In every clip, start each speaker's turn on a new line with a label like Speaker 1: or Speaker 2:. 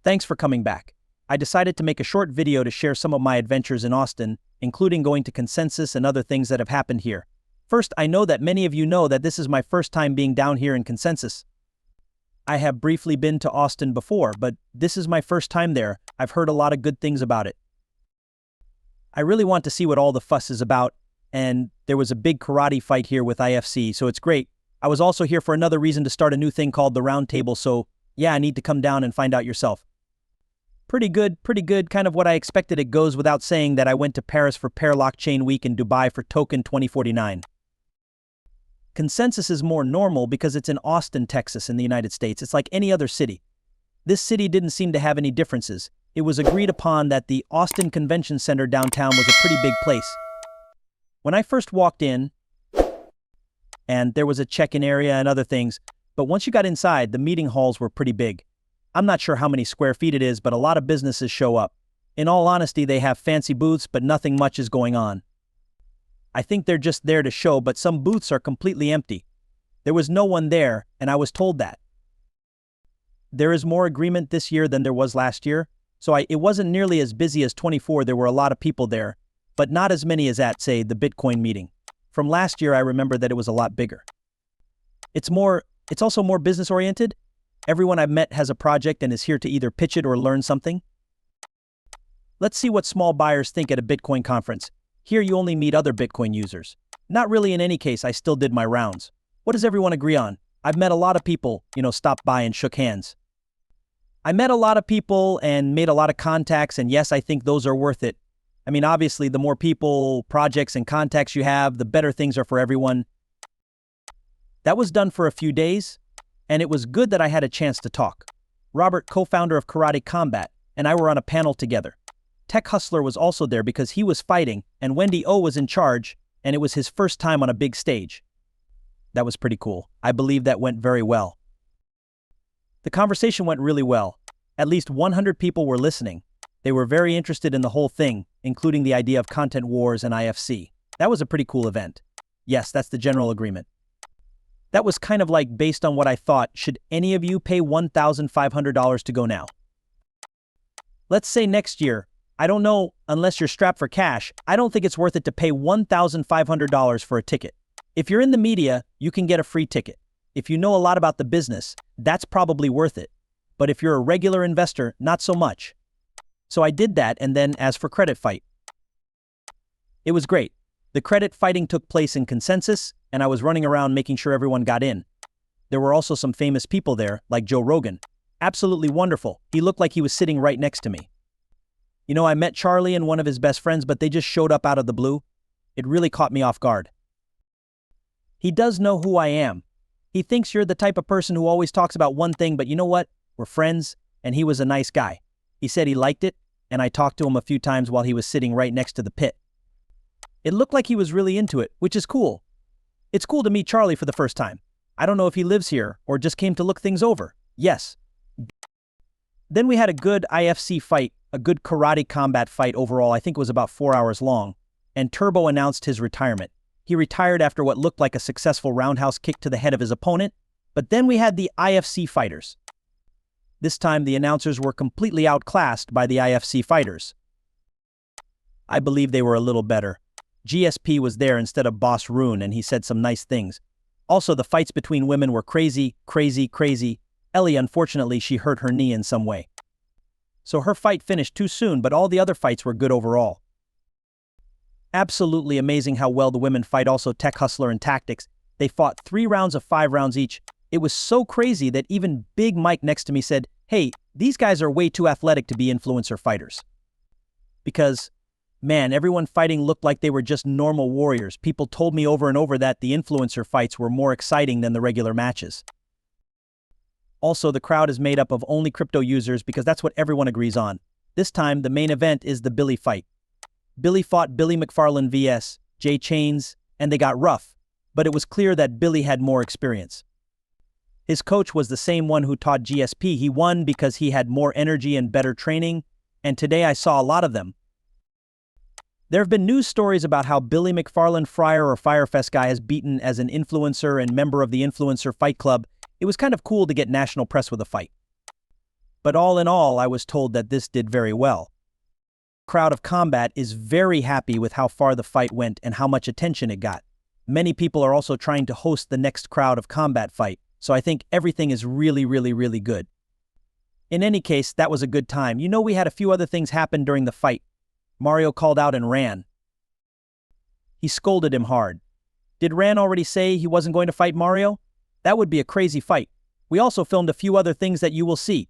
Speaker 1: Thanks for coming back. I decided to make a short video to share some of my adventures in Austin, including going to Consensus and other things that have happened here. First, I know that many of you know that this is my first time being down here in Consensus. I have briefly been to Austin before, but this is my first time there. I've heard a lot of good things about it. I really want to see what all the fuss is about, and there was a big karate fight here with IFC, so it's great. I was also here for another reason to start a new thing called the Round Table, so yeah, I need to come down and find out yourself. Pretty good, kind of what I expected. It goes without saying that I went to Paris for Pair Blockchain Week and Dubai for Token 2049. Consensus is more normal because it's in Austin, Texas in the United States. It's like any other city. This city didn't seem to have any differences. It was agreed upon that the Austin Convention Center downtown was a pretty big place. When I first walked in, and there was a check-in area and other things, but once you got inside, the meeting halls were pretty big. I'm not sure how many square feet it is, but a lot of businesses show up. In all honesty, they have fancy booths, but nothing much is going on. I think they're just there to show, but some booths are completely empty. There was no one there, and I was told that. There is more agreement this year than there was last year, so it wasn't nearly as busy as 24. There were a lot of people there, but not as many as at, say, the Bitcoin meeting. From last year, I remember that it was a lot bigger. It's also more business-oriented. Everyone I've met has a project and is here to either pitch it or learn something. Let's see what small buyers think at a Bitcoin conference. Here you only meet other Bitcoin users. Not really in any case, I still did my rounds. What does everyone agree on? I've met a lot of people, stopped by and shook hands. I met a lot of people and made a lot of contacts, and yes, I think those are worth it. I mean, obviously, the more people, projects, and contacts you have, the better things are for everyone. That was done for a few days, and it was good that I had a chance to talk. Robert, co-founder of Karate Combat, and I were on a panel together. Tech Hustler was also there because he was fighting, and Wendy O was in charge, and it was his first time on a big stage. That was pretty cool. I believe that went very well. The conversation went really well. At least 100 people were listening. They were very interested in the whole thing, including the idea of content wars and IFC. That was a pretty cool event. Yes, that's the general agreement. That was kind of like based on what I thought. Should any of you pay $1,500 to go now? Let's say next year. I don't know, unless you're strapped for cash, I don't think it's worth it to pay $1,500 for a ticket. If you're in the media, you can get a free ticket. If you know a lot about the business, that's probably worth it. But if you're a regular investor, not so much. So I did that, and then as for credit fight. It was great. The credit fighting took place in Consensus, and I was running around making sure everyone got in. There were also some famous people there, like Joe Rogan. Absolutely wonderful. He looked like he was sitting right next to me. I met Charlie and one of his best friends, but they just showed up out of the blue. It really caught me off guard. He does know who I am. He thinks you're the type of person who always talks about one thing, but you know what? We're friends, and he was a nice guy. He said he liked it, and I talked to him a few times while he was sitting right next to the pit. It looked like he was really into it, which is cool. It's cool to meet Charlie for the first time. I don't know if he lives here or just came to look things over. Yes. Then we had a good IFC fight, a good karate combat fight overall. I think it was about 4 hours long, and Turbo announced his retirement. He retired after what looked like a successful roundhouse kick to the head of his opponent, but then we had the IFC fighters. This time the announcers were completely outclassed by the IFC fighters. I believe they were a little better. GSP was there instead of Boss Rune, and he said some nice things. Also, the fights between women were crazy. Ellie, unfortunately, she hurt her knee in some way. So her fight finished too soon, but all the other fights were good overall. Absolutely amazing how well the women fight. Also, Tech Hustler and Tactics. They fought 3 rounds of 5 rounds each. It was so crazy that even Big Mike next to me said, "Hey, these guys are way too athletic to be influencer fighters." Because, man, everyone fighting looked like they were just normal warriors. People told me over and over that the influencer fights were more exciting than the regular matches. Also, the crowd is made up of only crypto users because that's what everyone agrees on. This time, the main event is the Billy fight. Billy fought Billy McFarlane vs. Jay Chains, and they got rough, but it was clear that Billy had more experience. His coach was the same one who taught GSP. He won because he had more energy and better training, and today I saw a lot of them. There have been news stories about how Billy McFarlane Fryer or Firefest guy is beaten as an influencer and member of the Influencer Fight Club. It was kind of cool to get national press with a fight. But all in all, I was told that this did very well. Crowd of Combat is very happy with how far the fight went and how much attention it got. Many people are also trying to host the next Crowd of Combat fight, so I think everything is really good. In any case, that was a good time. You know, we had a few other things happen during the fight. Mario called out and ran. He scolded him hard. Did Ran already say he wasn't going to fight Mario? That would be a crazy fight. We also filmed a few other things that you will see.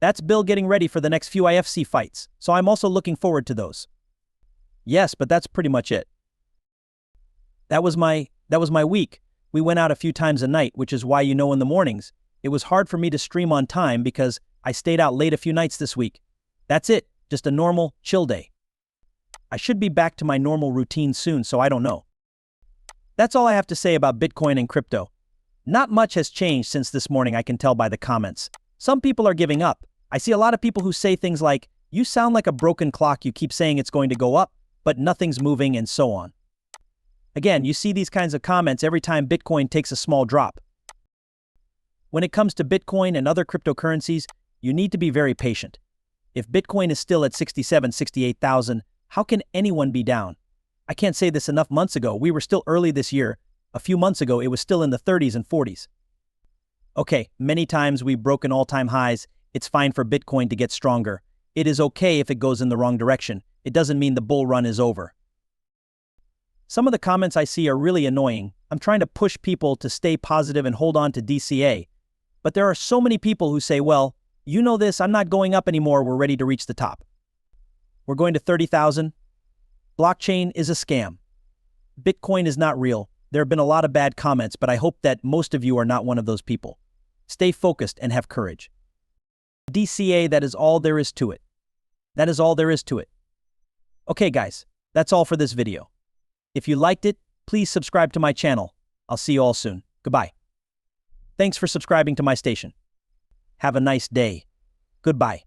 Speaker 1: That's Bill getting ready for the next few IFC fights, so I'm also looking forward to those. Yes, but that's pretty much it. That was my week. We went out a few times a night, which is why, you know, in the mornings, it was hard for me to stream on time because I stayed out late a few nights this week. That's it, just a normal, chill day. I should be back to my normal routine soon, so I don't know. That's all I have to say about Bitcoin and crypto. Not much has changed since this morning, I can tell by the comments. Some people are giving up. I see a lot of people who say things like, "You sound like a broken clock, you keep saying it's going to go up, but nothing's moving," and so on. Again, you see these kinds of comments every time Bitcoin takes a small drop. When it comes to Bitcoin and other cryptocurrencies, you need to be very patient. If Bitcoin is still at 67, 68,000, how can anyone be down? I can't say this enough. Months ago, we were still early this year. A few months ago, it was still in the 30s and 40s. Okay, many times we've broken all-time highs. It's fine for Bitcoin to get stronger. It is okay if it goes in the wrong direction. It doesn't mean the bull run is over. Some of the comments I see are really annoying. I'm trying to push people to stay positive and hold on to DCA. But there are so many people who say, well, you know this, I'm not going up anymore, we're ready to reach the top. We're going to 30,000. Blockchain is a scam. Bitcoin is not real. There have been a lot of bad comments, but I hope that most of you are not one of those people. Stay focused and have courage. DCA, that is all there is to it. That is all there is to it. Okay, guys, that's all for this video. If you liked it, please subscribe to my channel. I'll see you all soon. Goodbye. Thanks for subscribing to my station. Have a nice day. Goodbye.